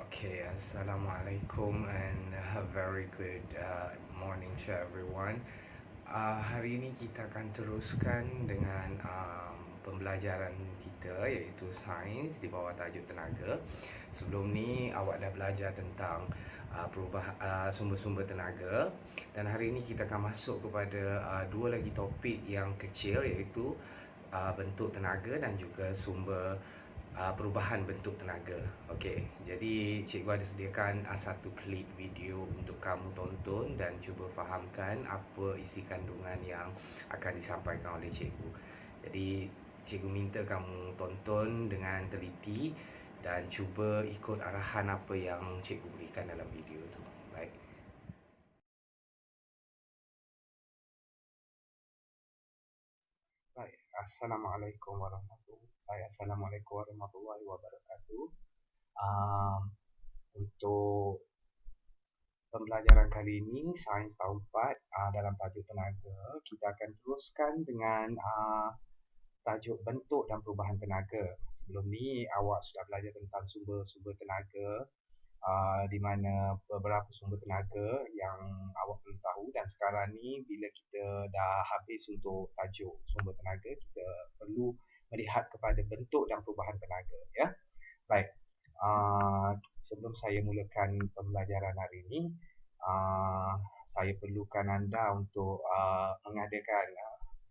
Okay, Assalamualaikum and a very good morning to everyone. Hari ini kita akan teruskan dengan pembelajaran kita iaitu sains di bawah tajuk tenaga. Sebelum ni awak dah belajar tentang sumber-sumber tenaga, dan hari ini kita akan masuk kepada dua lagi topik yang kecil iaitu bentuk tenaga dan juga sumber perubahan bentuk tenaga. Okey, jadi cikgu ada sediakan satu klip video untuk kamu tonton dan cuba fahamkan apa isi kandungan yang akan disampaikan oleh cikgu. Jadi cikgu minta kamu tonton dengan teliti dan cuba ikut arahan apa yang cikgu berikan dalam video tu. Baik. Baik. Assalamualaikum warahmatullahi wabarakatuh. Untuk pembelajaran kali ini, Sains Tahun 4 dalam tajuk tenaga, kita akan teruskan dengan tajuk bentuk dan perubahan tenaga. Sebelum ni, awak sudah belajar tentang sumber-sumber tenaga, di mana beberapa sumber tenaga yang awak perlu tahu, dan sekarang ni bila kita dah habis untuk tajuk sumber tenaga, kita perlu melihat kepada bentuk dan perubahan tenaga, ya. Baik. Sebelum saya mulakan pembelajaran hari ini, saya perlukan anda untuk mengadakan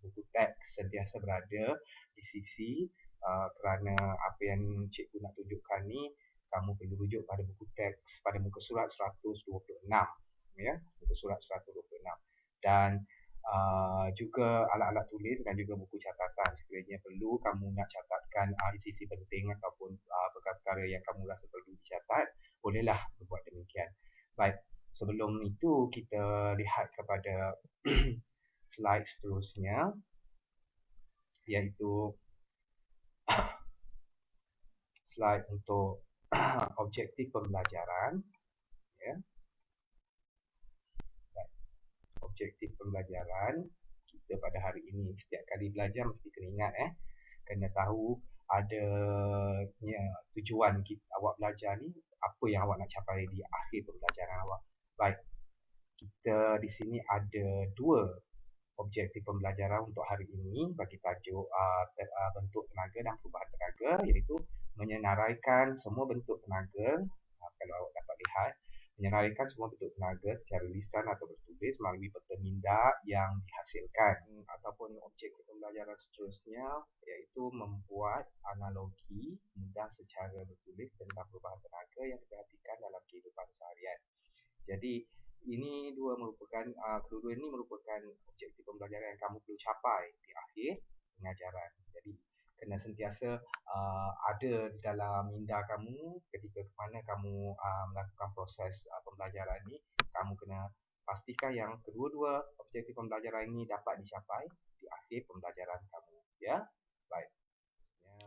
buku teks sentiasa berada di sisi, kerana apa yang cikgu nak tunjukkan ni kamu perlu rujuk pada buku teks pada muka surat 126, ya, muka surat 126, dan juga alat-alat tulis dan juga buku catatan. Sekiranya perlu kamu nak catatkan isi-isi penting ataupun perkara-perkara yang kamu rasa perlu dicatat, bolehlah berbuat demikian. Baik, sebelum itu kita lihat kepada slide seterusnya, iaitu slide untuk objektif pembelajaran, ya. Baik. Objektif pembelajaran kita pada hari ini, setiap kali belajar mesti kena ingat, kena tahu adanya tujuan awak belajar ni, apa yang awak nak capai di akhir pembelajaran awak. Baik, kita di sini ada dua objektif pembelajaran untuk hari ini bagi tajuk bentuk tenaga dan perubahan tenaga, iaitu menyenaraikan semua bentuk tenaga. Kalau awak dapat lihat, menyenaraikan semua bentuk tenaga secara lisan atau bertulis melalui peta minda yang dihasilkan. Ataupun objektif pembelajaran seterusnya iaitu membuat analogi mudah secara bertulis tentang perubahan tenaga yang diperhatikan dalam kehidupan seharian. Jadi ini kedua-dua ini merupakan objektif pembelajaran yang kamu perlu capai di akhir pengajaran. Jadi kena sentiasa ada di dalam minda kamu ketika mana kamu melakukan proses pembelajaran ini. Kamu kena pastikan yang kedua-dua objektif pembelajaran ini dapat dicapai di akhir pembelajaran kamu, ya. Baik.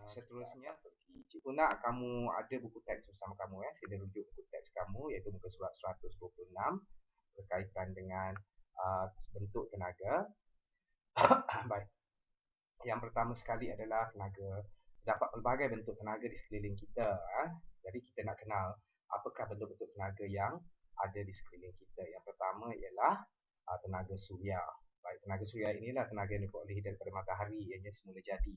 Seterusnya, cikgu nak kamu ada buku teks bersama kamu, sila rujuk buku teks kamu iaitu muka surat 126 berkaitan dengan bentuk tenaga. Baik. Yang pertama sekali adalah tenaga. Terdapat pelbagai bentuk tenaga di sekeliling kita. Jadi kita nak kenal apakah bentuk-bentuk tenaga yang ada di sekeliling kita. Yang pertama ialah tenaga suria. Baik, tenaga suria inilah tenaga yang diperoleh daripada matahari, ianya semula jadi,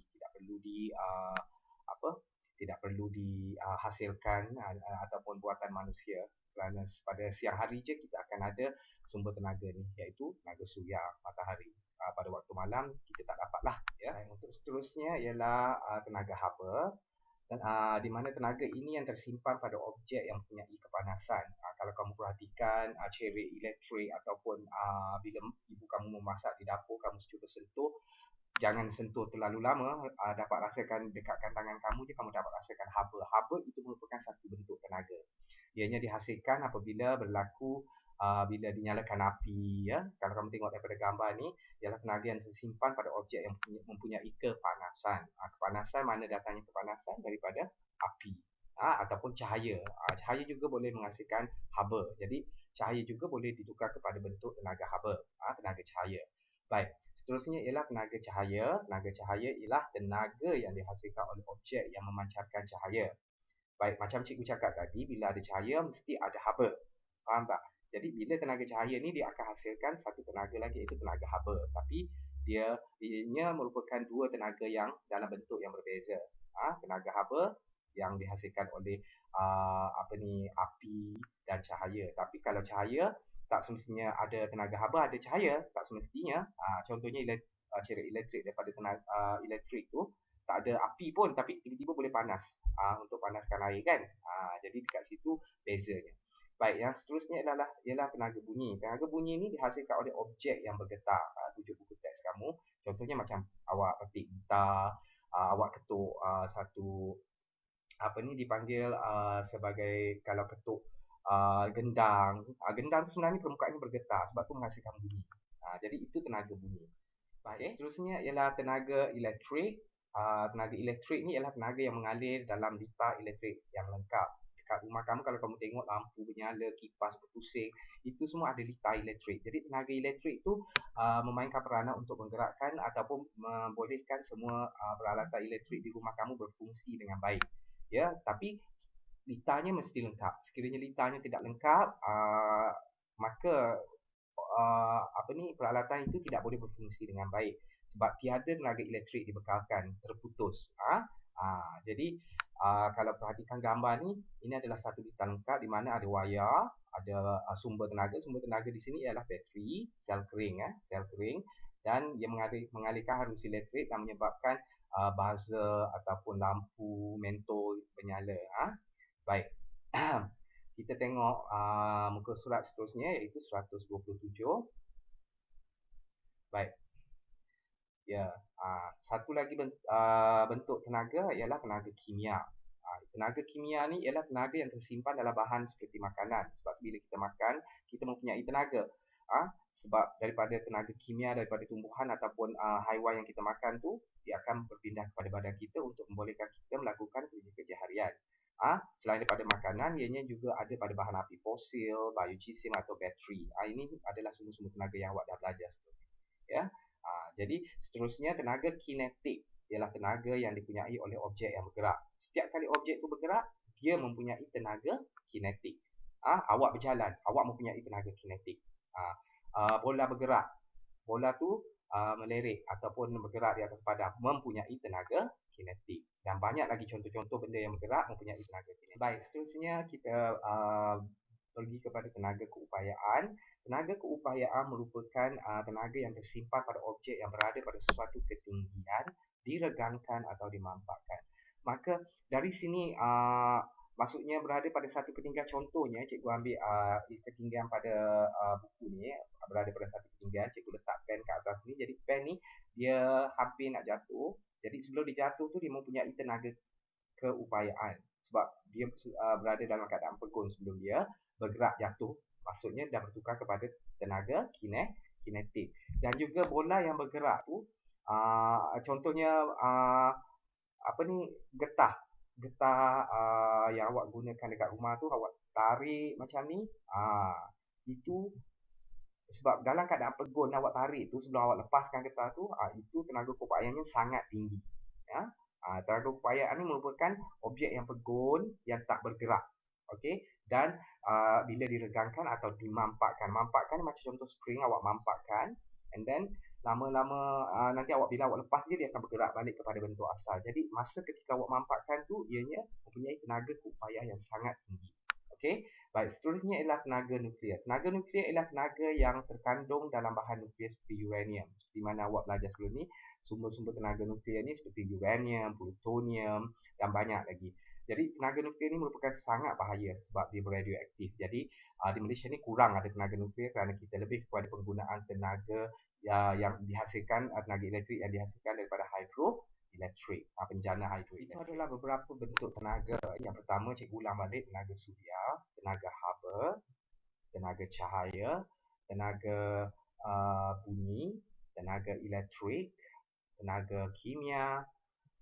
tidak perlu dihasilkan ataupun buatan manusia, kerana pada siang hari je kita akan ada sumber tenaga ni, iaitu tenaga suria, matahari. Pada waktu malam kita tak dapatlah, ya. Untuk seterusnya ialah tenaga haba, di mana tenaga ini yang tersimpan pada objek yang mempunyai kepanasan. Kalau kamu perhatikan cerik elektrik ataupun bila ibu kamu memasak di dapur, kamu cuba sentuh, jangan sentuh terlalu lama, dapat rasakan, dekatkan tangan kamu je, kamu dapat rasakan haba. Haba itu merupakan satu bentuk tenaga. Ianya dihasilkan apabila berlaku bila dinyalakan api, ya. Kalau kamu tengok daripada gambar ni, ialah tenaga yang tersimpan pada objek yang mempunyai kepanasan. Kepanasan, mana datangnya kepanasan? Daripada api ataupun cahaya. Cahaya juga boleh menghasilkan haba. Jadi cahaya juga boleh ditukar kepada bentuk tenaga haba, tenaga cahaya. Baik, seterusnya ialah tenaga cahaya. Tenaga cahaya ialah tenaga yang dihasilkan oleh objek yang memancarkan cahaya. Baik, macam cikgu cakap tadi, bila ada cahaya mesti ada haba. Faham tak? Jadi bila tenaga cahaya ni dia akan hasilkan satu tenaga lagi, iaitu tenaga haba. Tapi ianya merupakan dua tenaga yang dalam bentuk yang berbeza. Tenaga haba yang dihasilkan oleh api dan cahaya. Tapi kalau cahaya tak semestinya ada tenaga haba, ada cahaya, tak semestinya. Contohnya cerai elektrik, daripada tenaga elektrik tu tak ada api pun tapi tiba-tiba boleh panas untuk panaskan air kan. Jadi dekat situ bezanya. Baik, yang seterusnya ialah tenaga bunyi. Tenaga bunyi ni dihasilkan oleh objek yang bergetar. Tujuh buku teks kamu. Contohnya macam awak petik gitar, awak ketuk satu dipanggil sebagai kalau ketuk gendang. Gendang tu sebenarnya permukaannya bergetar sebab tu menghasilkan bunyi. Jadi itu tenaga bunyi. Baik, seterusnya ialah tenaga elektrik. Tenaga elektrik ni ialah tenaga yang mengalir dalam litar elektrik yang lengkap. Dekat rumah kamu kalau kamu tengok lampu bernyala, kipas berpusing, itu semua ada litar elektrik. Jadi tenaga elektrik tu memainkan peranan untuk menggerakkan ataupun membolehkan semua peralatan elektrik di rumah kamu berfungsi dengan baik. Ya, tapi litarnya mesti lengkap. Sekiranya litarnya tidak lengkap, maka peralatan itu tidak boleh berfungsi dengan baik sebab tiada tenaga elektrik dibekalkan, terputus. Jadi kalau perhatikan gambar ni, ini adalah satu litar lengkap di mana ada wayar, ada sumber tenaga. Sumber tenaga di sini ialah bateri, sel kering, dan ia mengalihkan arus elektrik dan menyebabkan buzzer ataupun lampu mentol menyala. Baik. Kita tengok muka surat seterusnya iaitu 127. Baik. Ya, satu lagi bentuk tenaga ialah tenaga kimia. Tenaga kimia ni ialah tenaga yang tersimpan dalam bahan seperti makanan. Sebab bila kita makan, kita mempunyai tenaga. Sebab daripada tenaga kimia daripada tumbuhan ataupun haiwan yang kita makan tu, dia akan berpindah kepada badan kita untuk membolehkan kita melakukan kerja-kerja harian. Selain daripada makanan, ianya juga ada pada bahan api fosil, biogesim atau bateri. Ini adalah sumber-sumber tenaga yang awak dah belajar sebelum ini. Ya. Jadi seterusnya tenaga kinetik ialah tenaga yang dipunyai oleh objek yang bergerak. Setiap kali objek itu bergerak, dia mempunyai tenaga kinetik. Awak berjalan, awak mempunyai tenaga kinetik. Bola bergerak, bola tu melerik ataupun bergerak di atas padang, mempunyai tenaga kinetik. Dan banyak lagi contoh-contoh benda yang bergerak mempunyai tenaga kinetik. Baik, seterusnya kita pergi kepada tenaga keupayaan. Tenaga keupayaan merupakan tenaga yang tersimpan pada objek yang berada pada suatu ketinggian, diregangkan atau dimampakkan. Maka dari sini maksudnya berada pada satu ketinggian. Contohnya cikgu ambil ketinggian pada buku ni, berada pada satu ketinggian, cikgu letak pen kat atas ni. Jadi pen ni dia hampir nak jatuh. Jadi sebelum dia jatuh tu dia mempunyai tenaga keupayaan sebab dia berada dalam keadaan pegun sebelum dia bergerak jatuh. Maksudnya dah bertukar kepada tenaga kinetik. Dan juga bola yang bergerak tu contohnya getah yang awak gunakan dekat rumah tu, awak tarik macam ni. Itu sebab dalam keadaan pegun awak tarik tu, sebelum awak lepaskan getah tu, itu tenaga keupayaannya sangat tinggi. Tenaga keupayaan ni merupakan objek yang pegun yang tak bergerak. Okey, dan bila diregangkan atau dimampakkan. Mampakkan ni macam contoh spring, awak mampakkan, and then lama-lama nanti bila awak lepas dia akan bergerak balik kepada bentuk asal. Jadi masa ketika awak mampakkan tu, ianya mempunyai tenaga keupayaan yang sangat tinggi. Okey, baik, seterusnya ialah tenaga nuklear. Tenaga nuklear ialah tenaga yang terkandung dalam bahan nuklear seperti uranium. Seperti mana awak belajar sebelum ni, sumber-sumber tenaga nuklear ni seperti uranium, plutonium dan banyak lagi. Jadi tenaga nuklear ni merupakan sangat bahaya sebab dia radioaktif. Jadi di Malaysia ni kurang ada tenaga nuklear kerana kita lebih kepada penggunaan tenaga yang dihasilkan, tenaga elektrik yang dihasilkan daripada hidroelektrik, penjana hidroelektrik. Itu adalah beberapa bentuk tenaga. Yang pertama, cikgu ulang balik, tenaga suria, tenaga haba, tenaga cahaya, tenaga bunyi, tenaga elektrik, tenaga kimia,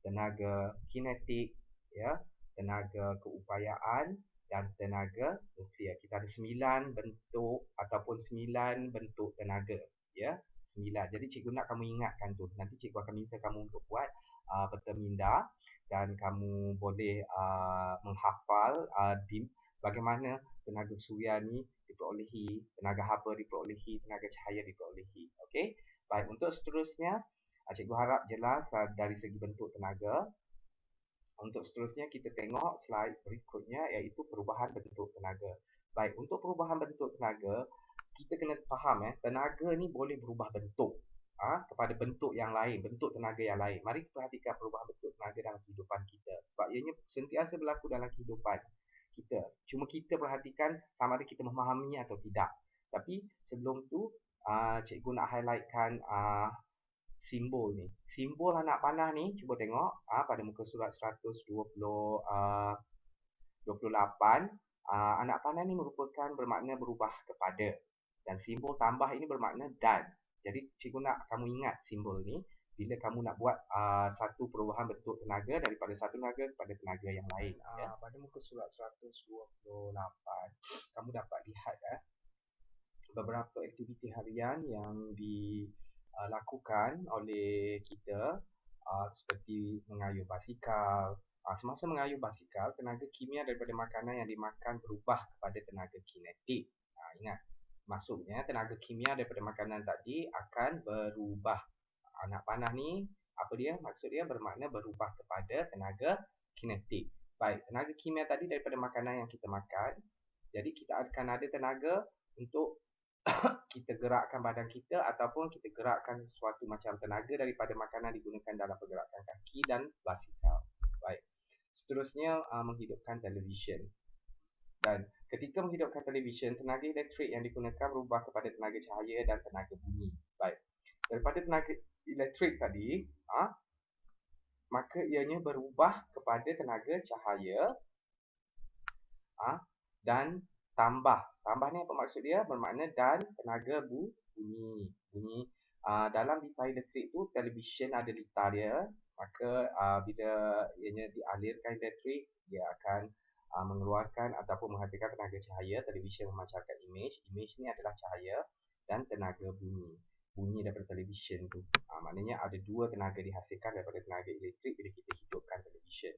tenaga kinetik, tenaga keupayaan dan tenaga nuklear. Kita ada 9 bentuk ataupun 9 bentuk tenaga, 9. Jadi cikgu nak kamu ingatkan tu. Nanti cikgu akan minta kamu untuk buat peta minda, dan kamu boleh menghafal bagaimana tenaga suria ni diperolehi, tenaga haba diperolehi, tenaga cahaya diperolehi. Okey. Baik, untuk seterusnya, cikgu harap jelas dari segi bentuk tenaga. Untuk seterusnya kita tengok slide berikutnya, iaitu perubahan bentuk tenaga. Baik, untuk perubahan bentuk tenaga, kita kena faham tenaga ni boleh berubah bentuk kepada bentuk yang lain, bentuk tenaga yang lain. Mari kita perhatikan perubahan bentuk tenaga dalam kehidupan kita, sebab ianya sentiasa berlaku dalam kehidupan kita. Cuma kita perhatikan sama ada kita memahaminya atau tidak. Tapi sebelum tu, cikgu nak highlightkan simbol ni. Simbol anak panah ni, cuba tengok pada muka surat 128. Anak panah ni merupakan bermakna berubah kepada. Dan simbol tambah ini bermakna dan. Jadi cikgu nak kamu ingat simbol ni bila kamu nak buat satu perubahan bentuk tenaga daripada satu tenaga kepada tenaga yang lain. Pada muka surat 128, kamu dapat lihat beberapa aktiviti harian yang dilakukan oleh kita, seperti mengayuh basikal. Semasa mengayuh basikal, tenaga kimia daripada makanan yang dimakan berubah kepada tenaga kinetik. Ingat, maksudnya tenaga kimia daripada makanan tadi akan berubah. Anak panah ni, apa dia? Maksud dia bermakna berubah kepada tenaga kinetik. Baik, tenaga kimia tadi daripada makanan yang kita makan. Jadi kita akan ada tenaga untuk kita gerakkan badan kita ataupun kita gerakkan sesuatu macam tenaga daripada makanan digunakan dalam pergerakan kaki dan basikal. Baik. Seterusnya, menghidupkan televisyen. Dan ketika menghidupkan televisyen, tenaga elektrik yang digunakan berubah kepada tenaga cahaya dan tenaga bunyi. Baik. Daripada tenaga elektrik tadi, maka ianya berubah kepada tenaga cahaya dan tambah. Tambah ni apa maksud dia? Bermakna dan tenaga bunyi. Dalam litar elektrik tu, televisyen ada litar dia. Maka bila ianya dialirkan elektrik, dia akan mengeluarkan ataupun menghasilkan tenaga cahaya. Televisyen memancarkan imej. Imej ni adalah cahaya dan tenaga bunyi. Bunyi daripada televisyen tu. Maknanya ada dua tenaga dihasilkan daripada tenaga elektrik bila kita hidupkan televisyen.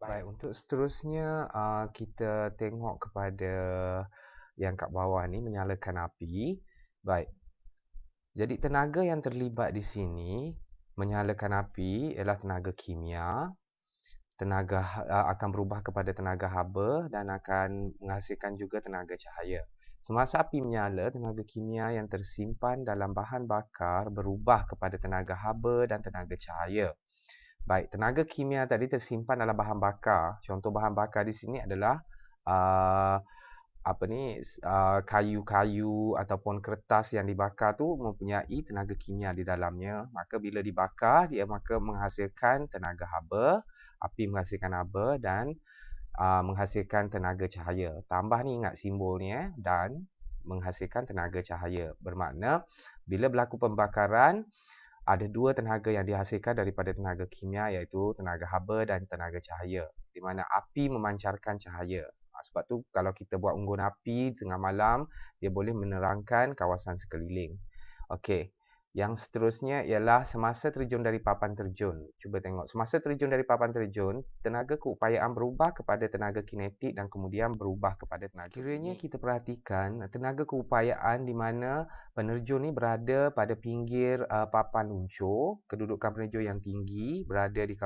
Baik, untuk seterusnya kita tengok kepada yang kat bawah ni, menyalakan api. Baik. Jadi tenaga yang terlibat di sini menyalakan api ialah tenaga kimia. Tenaga akan berubah kepada tenaga haba dan akan menghasilkan juga tenaga cahaya. Semasa api menyala, tenaga kimia yang tersimpan dalam bahan bakar berubah kepada tenaga haba dan tenaga cahaya. Baik, tenaga kimia tadi tersimpan dalam bahan bakar. Contoh bahan bakar di sini adalah kayu-kayu ataupun kertas yang dibakar tu mempunyai tenaga kimia di dalamnya. Maka bila dibakar, dia maka menghasilkan tenaga haba, api menghasilkan haba dan menghasilkan tenaga cahaya. Tambah ni ingat simbol ni dan menghasilkan tenaga cahaya. Bermakna bila berlaku pembakaran, ada dua tenaga yang dihasilkan daripada tenaga kimia, iaitu tenaga haba dan tenaga cahaya, di mana api memancarkan cahaya. Sebab tu kalau kita buat unggun api tengah malam, dia boleh menerangkan kawasan sekeliling. Okey. Yang seterusnya ialah semasa terjun dari papan terjun. Cuba tengok. Semasa terjun dari papan terjun, tenaga keupayaan berubah kepada tenaga kinetik dan kemudian berubah kepada tenaga. Sekiranya kita perhatikan, tenaga keupayaan di mana penerjun ni berada pada pinggir papan luncur, kedudukan penerjun yang tinggi, berada di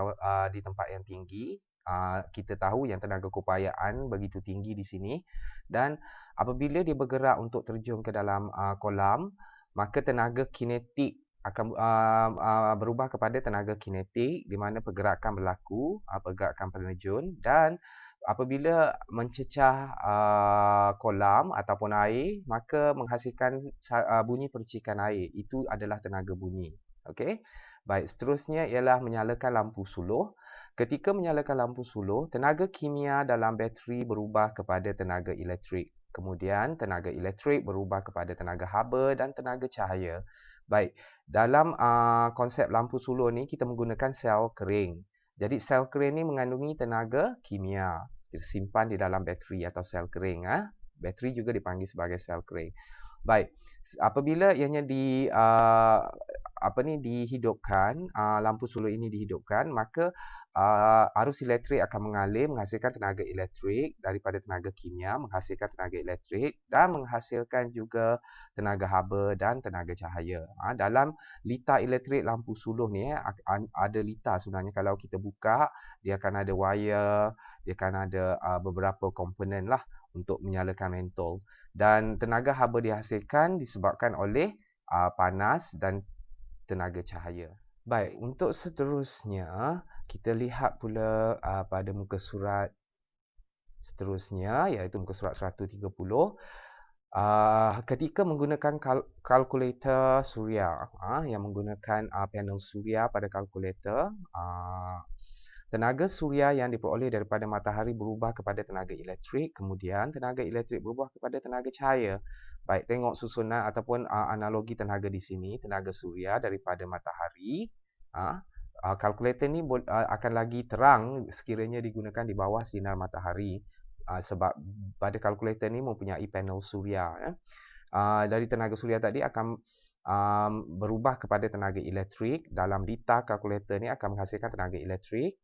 tempat yang tinggi. Kita tahu yang tenaga keupayaan begitu tinggi di sini. Dan apabila dia bergerak untuk terjun ke dalam kolam, maka tenaga kinetik akan berubah kepada tenaga kinetik di mana pergerakan berlaku, pergerakan penerjun, dan apabila mencecah kolam ataupun air, maka menghasilkan bunyi percikan air. Itu adalah tenaga bunyi. Okey. Baik, seterusnya ialah menyalakan lampu suluh. Ketika menyalakan lampu suluh, tenaga kimia dalam bateri berubah kepada tenaga elektrik. Kemudian tenaga elektrik berubah kepada tenaga haba dan tenaga cahaya. Baik, dalam konsep lampu suluh ni kita menggunakan sel kering. Jadi sel kering ni mengandungi tenaga kimia tersimpan di dalam bateri atau sel kering. Bateri juga dipanggil sebagai sel kering. Baik, apabila ianya dihidupkan, lampu solar ini dihidupkan, maka arus elektrik akan mengalir menghasilkan tenaga elektrik, daripada tenaga kimia menghasilkan tenaga elektrik dan menghasilkan juga tenaga haba dan tenaga cahaya. Dalam litar elektrik lampu suluh ni ada litar sebenarnya. Kalau kita buka, dia akan ada wire, dia akan ada beberapa komponen lah untuk menyalakan mentol. Dan tenaga haba dihasilkan disebabkan oleh panas dan tenaga cahaya. Baik, untuk seterusnya kita lihat pula pada muka surat seterusnya, iaitu muka surat 130. Ketika menggunakan kalkulator suria, yang menggunakan panel suria pada kalkulator, tenaga suria yang diperoleh daripada matahari berubah kepada tenaga elektrik, kemudian tenaga elektrik berubah kepada tenaga cahaya. Baik, tengok susunan ataupun analogi tenaga di sini. Tenaga suria daripada matahari, kalkulator ni akan lagi terang sekiranya digunakan di bawah sinar matahari, sebab pada kalkulator ni mempunyai panel suria. Dari tenaga suria tadi akan berubah kepada tenaga elektrik. Dalam litar kalkulator ni akan menghasilkan tenaga elektrik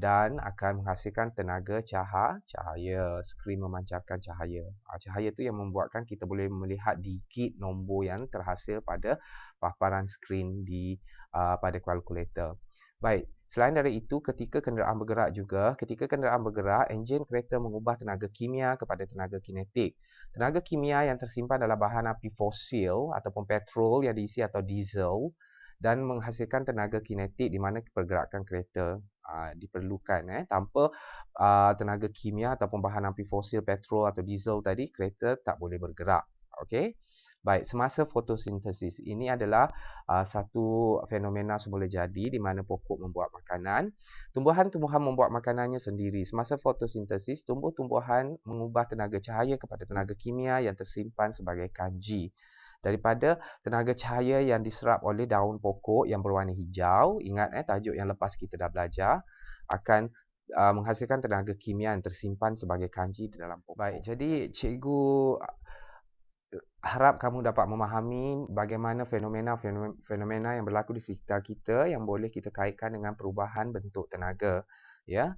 dan akan menghasilkan tenaga cahaya. Skrin memancarkan cahaya. Cahaya tu yang membuatkan kita boleh melihat digit nombor yang terhasil pada paparan skrin pada kalkulator. Baik, selain dari itu, ketika kenderaan bergerak, enjin kereta mengubah tenaga kimia kepada tenaga kinetik. Tenaga kimia yang tersimpan dalam bahan api fosil ataupun petrol yang diisi atau diesel, dan menghasilkan tenaga kinetik di mana pergerakan kereta diperlukan. Tanpa tenaga kimia ataupun bahan api fosil, petrol atau diesel tadi, kereta tak boleh bergerak. Okey. Baik, semasa fotosintesis ini adalah satu fenomena semula jadi di mana pokok membuat makanan. Tumbuhan-tumbuhan membuat makanannya sendiri. Semasa fotosintesis, tumbuh-tumbuhan mengubah tenaga cahaya kepada tenaga kimia yang tersimpan sebagai kanji. Daripada tenaga cahaya yang diserap oleh daun pokok yang berwarna hijau, ingat tajuk yang lepas kita dah belajar, akan menghasilkan tenaga kimia yang tersimpan sebagai kanji di dalam pokok. Baik, jadi cikgu harap kamu dapat memahami bagaimana fenomena yang berlaku di sekitar kita yang boleh kita kaitkan dengan perubahan bentuk tenaga. Ya,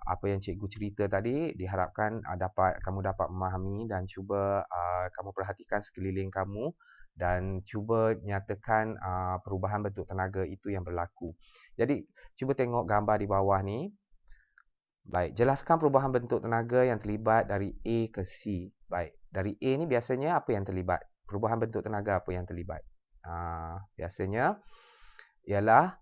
apa yang cikgu cerita tadi diharapkan kamu dapat memahami dan cuba kamu perhatikan sekeliling kamu dan cuba nyatakan perubahan bentuk tenaga itu yang berlaku. Jadi, cuba tengok gambar di bawah ni. Baik, jelaskan perubahan bentuk tenaga yang terlibat dari A ke C. Baik, dari A ni biasanya apa yang terlibat? Perubahan bentuk tenaga apa yang terlibat? Biasanya ialah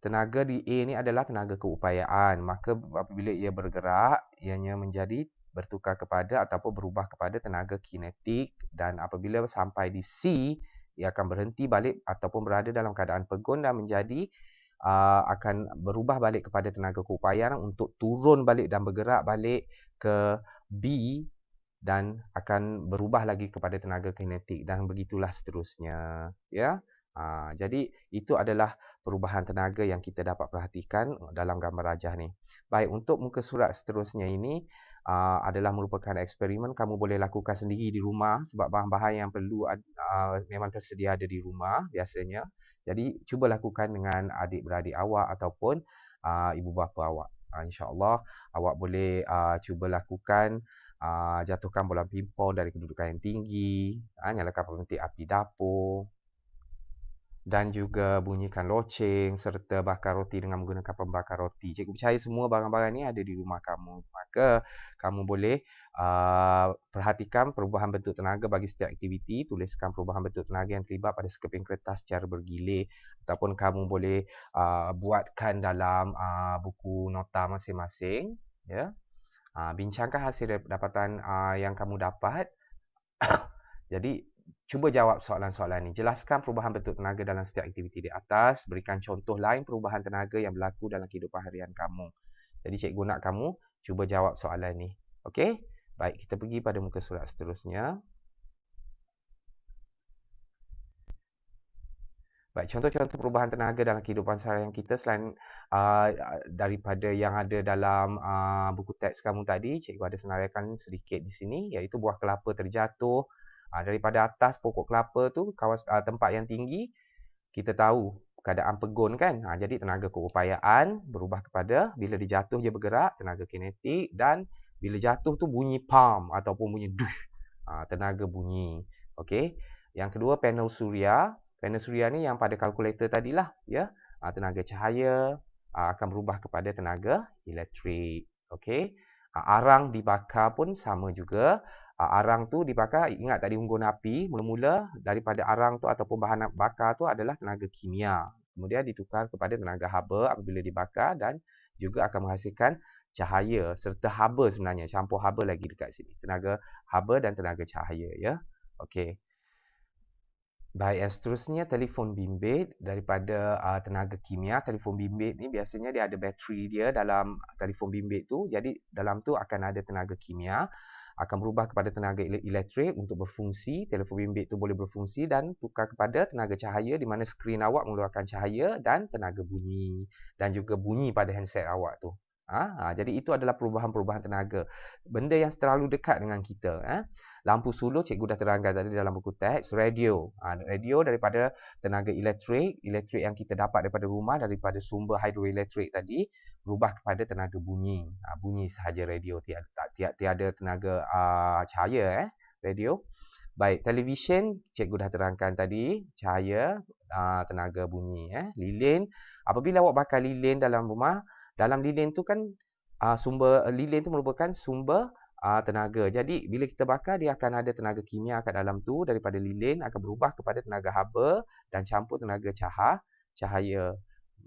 tenaga di A ni adalah tenaga keupayaan. Maka apabila ia bergerak, ianya menjadi bertukar kepada ataupun berubah kepada tenaga kinetik, dan apabila sampai di C, ia akan berhenti balik ataupun berada dalam keadaan pegun dan menjadi akan berubah balik kepada tenaga keupayaan untuk turun balik dan bergerak balik ke B dan akan berubah lagi kepada tenaga kinetik dan begitulah seterusnya, ya. Jadi itu adalah perubahan tenaga yang kita dapat perhatikan dalam gambar rajah ni. Baik, untuk muka surat seterusnya ini adalah merupakan eksperimen. Kamu boleh lakukan sendiri di rumah sebab bahan-bahan yang perlu memang tersedia ada di rumah biasanya. Jadi cuba lakukan dengan adik-beradik awak ataupun ibu bapa awak. InsyaAllah awak boleh cuba lakukan. Jatuhkan bola pimpong dari kedudukan yang tinggi, nyalakan pemantik api dapur, dan juga bunyikan loceng serta bakar roti dengan menggunakan pembakar roti. Cikgu percaya semua barang-barang ni ada di rumah kamu. Maka kamu boleh perhatikan perubahan bentuk tenaga bagi setiap aktiviti. Tuliskan perubahan bentuk tenaga yang terlibat pada sekeping kertas secara bergilir. Ataupun kamu boleh buatkan dalam buku nota masing-masing. Ya. Bincangkan hasil dapatan yang kamu dapat. Jadi, cuba jawab soalan-soalan ni. Jelaskan perubahan bentuk tenaga dalam setiap aktiviti di atas. Berikan contoh lain perubahan tenaga yang berlaku dalam kehidupan harian kamu. Jadi, cikgu nak kamu cuba jawab soalan ni. Okey? Baik, kita pergi pada muka surat seterusnya. Baik, contoh-contoh perubahan tenaga dalam kehidupan seharian kita selain daripada yang ada dalam buku teks kamu tadi, cikgu ada senaraikan sedikit di sini, iaitu buah kelapa terjatuh, Daripada atas pokok kelapa tu, tempat yang tinggi, kita tahu keadaan pegun kan. Jadi tenaga keupayaan berubah kepada bila dia jatuh dia bergerak, tenaga kinetik, dan bila jatuh tu bunyi pam ataupun bunyi dush, tenaga bunyi. Okey. Yang kedua panel suria. Panel suria ni yang pada kalkulator tadilah ya. Tenaga cahaya akan berubah kepada tenaga elektrik. Okey. Arang dibakar pun sama juga. Arang tu dibakar, ingat tadi unggun api, mula-mula daripada arang tu ataupun bahan bakar tu adalah tenaga kimia. Kemudian ditukar kepada tenaga haba apabila dibakar dan juga akan menghasilkan cahaya serta haba sebenarnya. Campur haba lagi dekat sini. Tenaga haba dan tenaga cahaya ya. Okey. Baik, yang seterusnya telefon bimbit daripada tenaga kimia. Telefon bimbit ni biasanya dia ada bateri dia dalam telefon bimbit tu. Jadi dalam tu akan ada tenaga kimia, akan berubah kepada tenaga elektrik untuk berfungsi. Telefon bimbit tu boleh berfungsi dan tukar kepada tenaga cahaya di mana skrin awak mengeluarkan cahaya dan tenaga bunyi dan juga bunyi pada handset awak tu. Jadi itu adalah perubahan-perubahan tenaga. Benda yang terlalu dekat dengan kita. Lampu suluh cikgu dah terangkan tadi dalam buku teks. Radio. Radio daripada tenaga elektrik. Elektrik yang kita dapat daripada rumah, daripada sumber hidroelektrik tadi, berubah kepada tenaga bunyi. Bunyi sahaja radio. Tiada tenaga cahaya. Radio. Baik, televisyen cikgu dah terangkan tadi. Cahaya, tenaga bunyi. Lilin. Apabila awak bakar lilin dalam rumah, dalam lilin tu kan sumber lilin tu merupakan sumber tenaga. Jadi bila kita bakar dia akan ada tenaga kimia kat dalam tu, daripada lilin akan berubah kepada tenaga haba dan campur tenaga cahaya.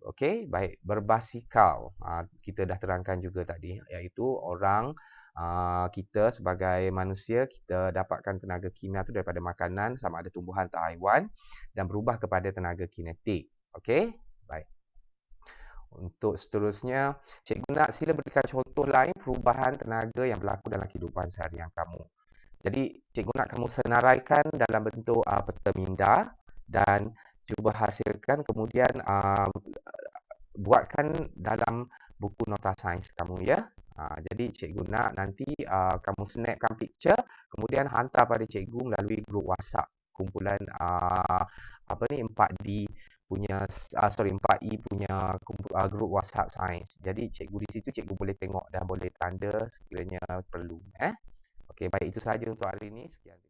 Okey, baik, berbasikal. Kita dah terangkan juga tadi, iaitu orang kita sebagai manusia kita dapatkan tenaga kimia tu daripada makanan sama ada tumbuhan atau haiwan dan berubah kepada tenaga kinetik. Okey, baik. Untuk seterusnya, cikgu nak sila berikan contoh lain perubahan tenaga yang berlaku dalam kehidupan seharian kamu. Jadi, cikgu nak kamu senaraikan dalam bentuk peta minda dan cuba hasilkan kemudian buatkan dalam buku nota sains kamu ya. Jadi, cikgu nak nanti kamu snapkan picture kemudian hantar pada cikgu melalui grup WhatsApp kumpulan 4D punya 4E punya grup WhatsApp sains. Jadi cikgu di situ cikgu boleh tengok dan boleh tanda sekiranya perlu. Okey, baik, itu sahaja untuk hari ini. Sekian.